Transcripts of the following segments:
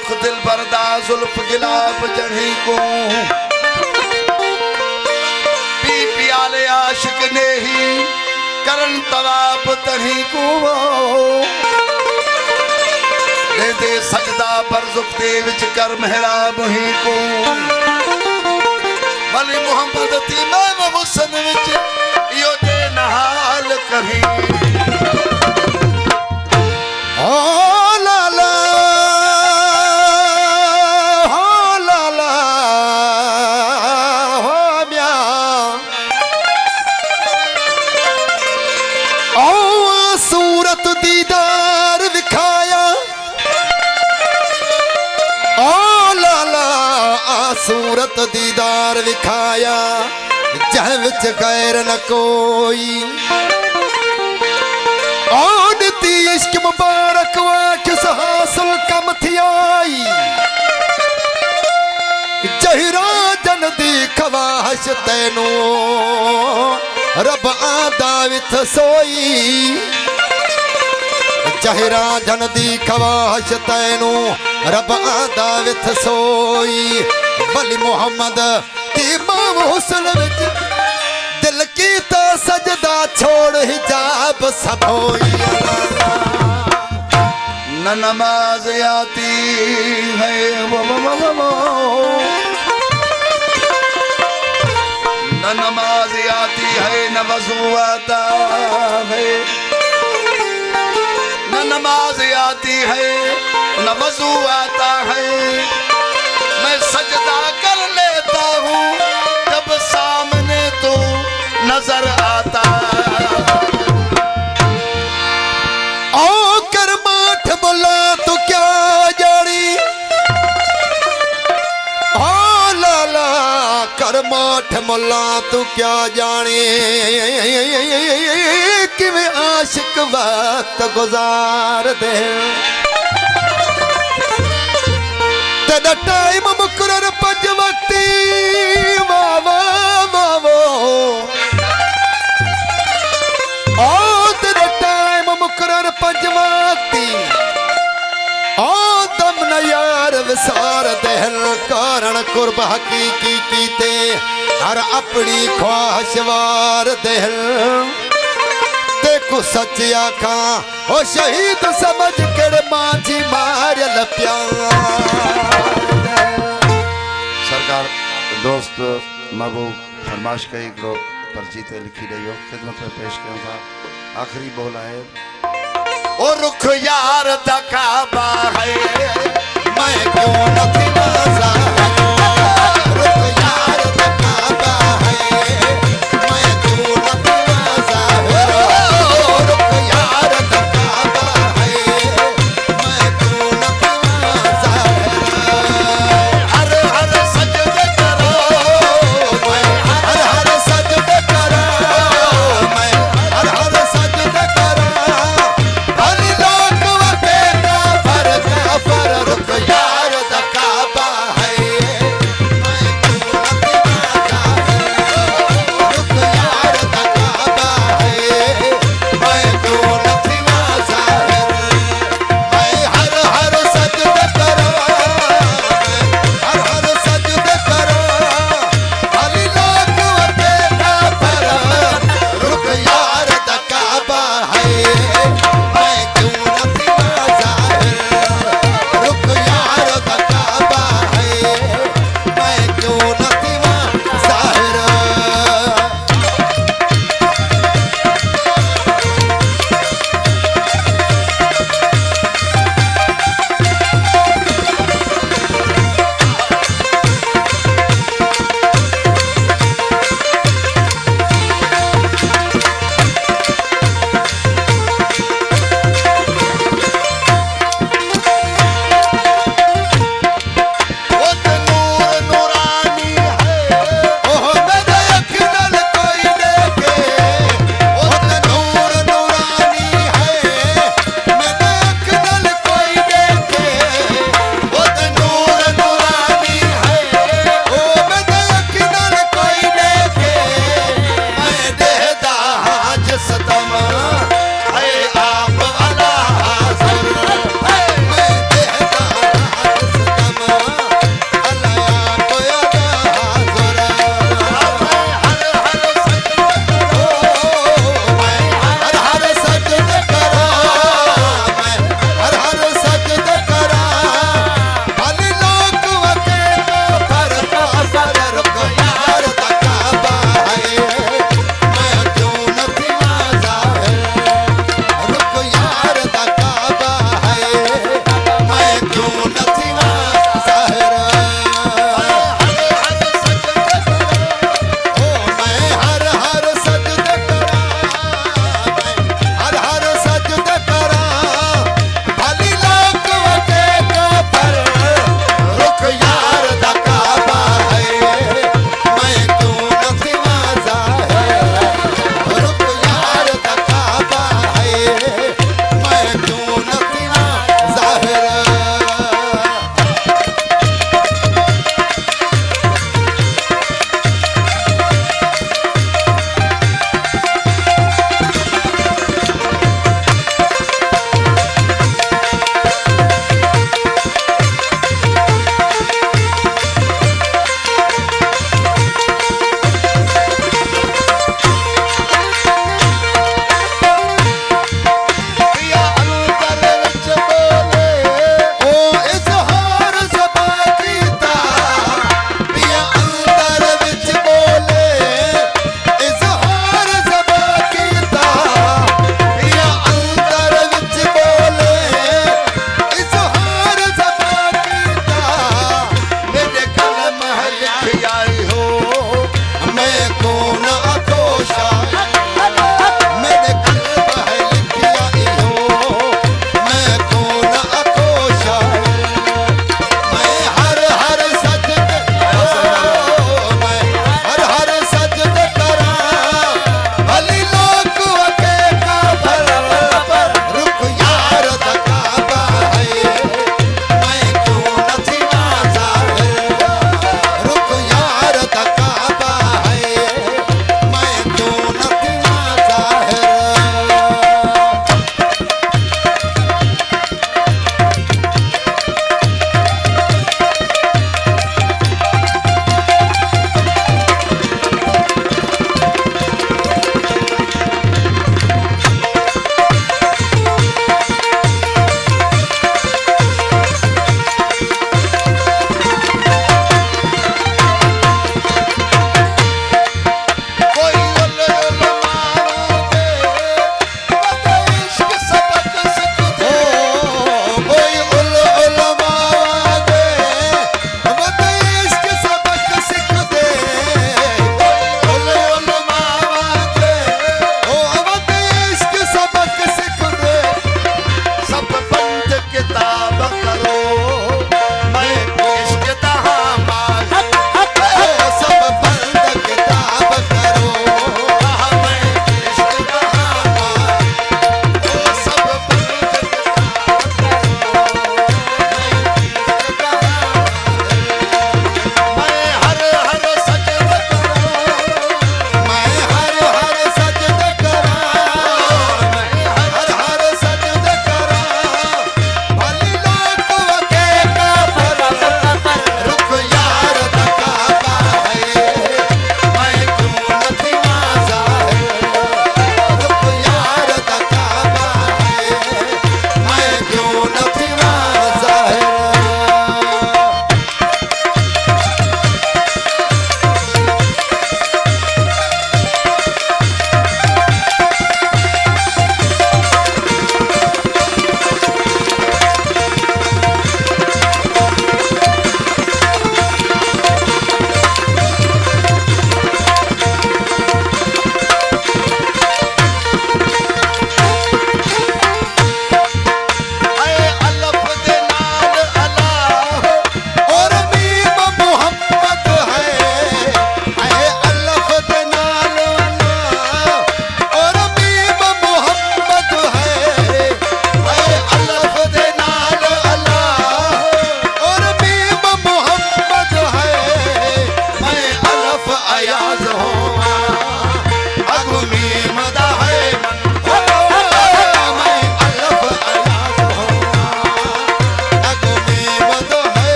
रुख दिल बरदा जुल्फ गिलाब जड़ी को पी पियाले आशिक ने ही करन तवाब तही को दे दे सजदा बरजुक दे विच कर मेहराब ही को वली मोहम्मद ती मैं हुसन विच यो दे नहाल कहीं सूरत दीदार विखाया जह विच गैर न कोई औदती इश्क मुबारक वाकिस हासिल कम थी आई जहिरा जन दी खवाहिश तैनू रब आदा विथ सोई जहिरा जन दी खवाहिश तैनू रब आदा विथ सोई वली मोहम्मद इमाम हुसन विच दिल की तो सजदा छोड़ हिजाब सब होई न नमाज आती है वो न नमाज आती है न वज़ू आता है न नमाज आती है न वज़ू आता है मैं सजदा कर लेता हूँ जब सामने तू नजर आता ओ कर माठ बोला तू क्या जानी ओ लाला कर माठ बोला तू क्या जाने कि मैं आशिक वक्त गुजार दे तेरा टाइम मुकर्रर पंज वक्ती वावा वावो ओ तेरा टाइम मुकर्रर पंज वक्ती ओ दम न यार विसार दहल कारण कुर्ब हकीकी कीते हर अपनी ख्वाहिश वार दहल देखो सच आखा ओ शहीद समझ कर मांझी मार लप्या सरकार दोस्त महबूब फरमाश का एक लोग पर्ची ते लिखी रही हो खिदमत में पेश करूँ था आखिरी बोला है ओ रुख यार दा काबा है मैं क्यों न नाजा रुख यार दा काबा है मैं क्यों न नाजा रुख यार दा काबा है मैं क्यों न नाजा हर हर सजदे करो मैं हर हर सजदे करो मैं हर हर सजदे करो हर लोग वके काफर रुख यार दा काबा है मैं क्यों न नाजा रुख यार दा काबा है मैं क्यों न नाजा मैं हर हर सजदे करो हर हर सजदे करो हर लोग वके काफर रुख यार दा काबा है मैं क्यों न नाजा रुख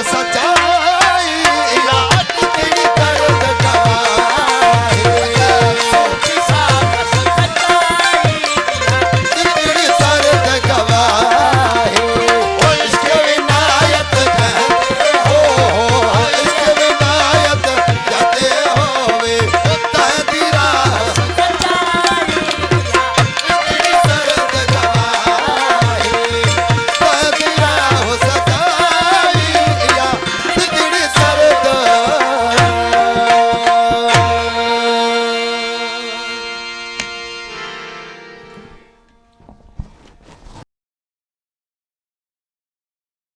सच्चा